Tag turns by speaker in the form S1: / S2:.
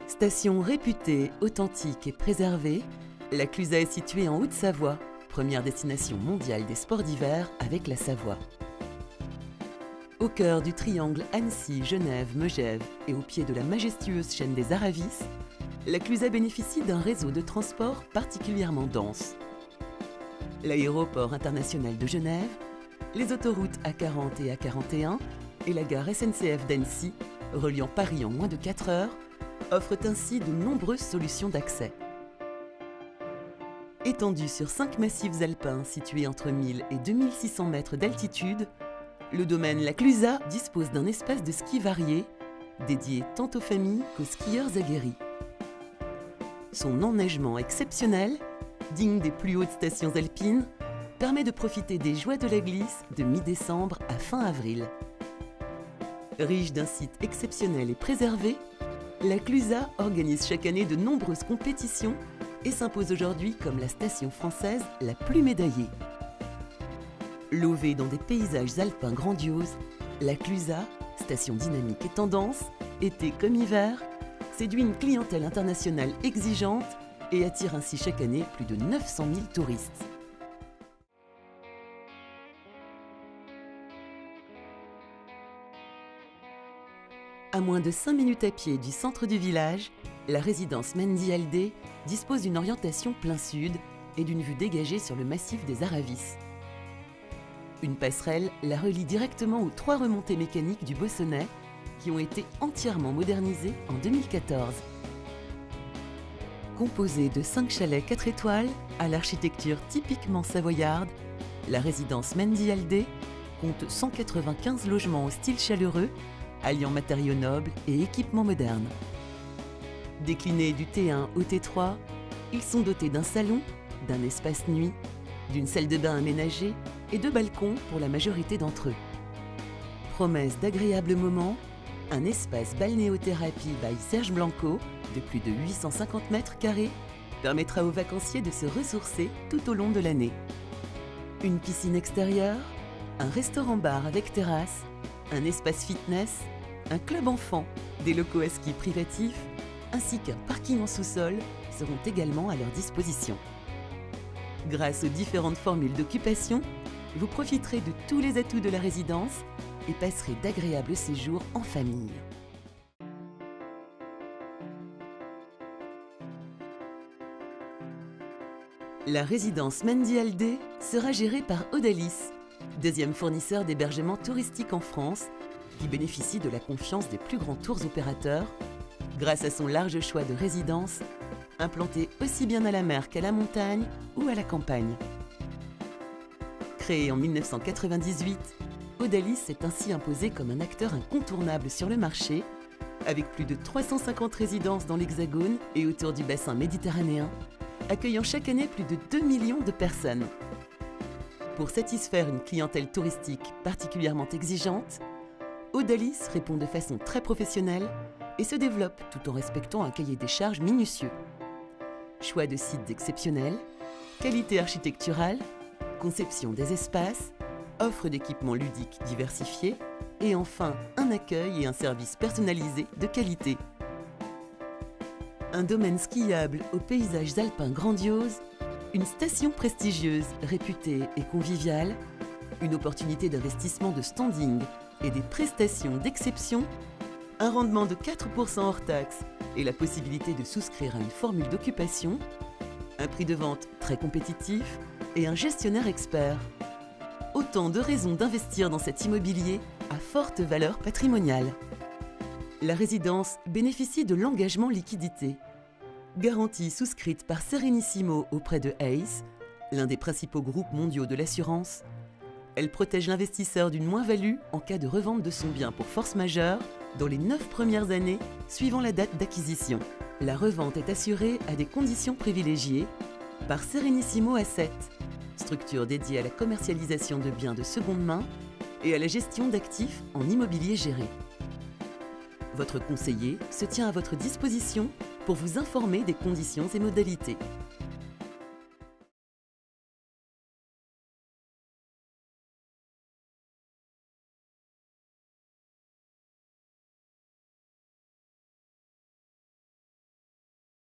S1: Station réputée, authentique et préservée, la Clusa est située en Haute-Savoie, première destination mondiale des sports d'hiver avec la Savoie. Au cœur du triangle Annecy, Genève, Megève et au pied de la majestueuse chaîne des Aravis, la Clusa bénéficie d'un réseau de transport particulièrement dense. L'aéroport international de Genève, les autoroutes A40 et A41 et la gare SNCF d'Annecy, reliant Paris en moins de 4 heures, offrent ainsi de nombreuses solutions d'accès. Étendu sur 5 massifs alpins situés entre 1000 et 2600 mètres d'altitude, le domaine La Clusa dispose d'un espace de ski varié, dédié tant aux familles qu'aux skieurs aguerris. Son enneigement exceptionnel, digne des plus hautes stations alpines, permet de profiter des joies de la glisse de mi-décembre à fin avril. Riche d'un site exceptionnel et préservé, la Clusa organise chaque année de nombreuses compétitions et s'impose aujourd'hui comme la station française la plus médaillée. Lové dans des paysages alpins grandioses, la Clusa, station dynamique et tendance, été comme hiver, séduit une clientèle internationale exigeante et attire ainsi chaque année plus de 900 000 touristes. À moins de 5 minutes à pied du centre du village, la résidence Mendy Aldé dispose d'une orientation plein sud et d'une vue dégagée sur le massif des Aravis. Une passerelle la relie directement aux 3 remontées mécaniques du Bossonnais qui ont été entièrement modernisées en 2014. Composée de 5 chalets 4 étoiles à l'architecture typiquement savoyarde, la résidence Mendy Aldé compte 195 logements au style chaleureux, alliant matériaux nobles et équipements modernes. Déclinés du T1 au T3, ils sont dotés d'un salon, d'un espace nuit, d'une salle de bain aménagée et de balcons pour la majorité d'entre eux. Promesse d'agréables moments, un espace balnéothérapie by Serge Blanco de plus de 850 mètres carrés permettra aux vacanciers de se ressourcer tout au long de l'année. Une piscine extérieure, un restaurant-bar avec terrasse, un espace fitness, un club enfant, des locaux à ski privatifs, ainsi qu'un parking en sous-sol seront également à leur disposition. Grâce aux différentes formules d'occupation, vous profiterez de tous les atouts de la résidence et passerez d'agréables séjours en famille. La résidence Mendy Aldé sera gérée par Odalis, deuxième fournisseur d'hébergement touristique en France, qui bénéficie de la confiance des plus grands tours opérateurs, grâce à son large choix de résidences, implantées aussi bien à la mer qu'à la montagne ou à la campagne. Créé en 1998, Odalis s'est ainsi imposé comme un acteur incontournable sur le marché, avec plus de 350 résidences dans l'Hexagone et autour du bassin méditerranéen, accueillant chaque année plus de 2 millions de personnes. Pour satisfaire une clientèle touristique particulièrement exigeante, Odalis répond de façon très professionnelle et se développe tout en respectant un cahier des charges minutieux. Choix de sites exceptionnels, qualité architecturale, conception des espaces, offre d'équipements ludiques diversifiés et enfin un accueil et un service personnalisé de qualité. Un domaine skiable aux paysages alpins grandioses, une station prestigieuse, réputée et conviviale, une opportunité d'investissement de standing et des prestations d'exception, un rendement de 4% hors taxe et la possibilité de souscrire à une formule d'occupation, un prix de vente très compétitif et un gestionnaire expert. Autant de raisons d'investir dans cet immobilier à forte valeur patrimoniale. La résidence bénéficie de l'engagement liquidité. Garantie souscrite par Serenissimo auprès de ACE, l'un des principaux groupes mondiaux de l'assurance, elle protège l'investisseur d'une moins-value en cas de revente de son bien pour force majeure dans les 9 premières années suivant la date d'acquisition. La revente est assurée à des conditions privilégiées par Serenissimo Asset, structure dédiée à la commercialisation de biens de seconde main et à la gestion d'actifs en immobilier géré. Votre conseiller se tient à votre disposition pour vous informer des conditions et modalités.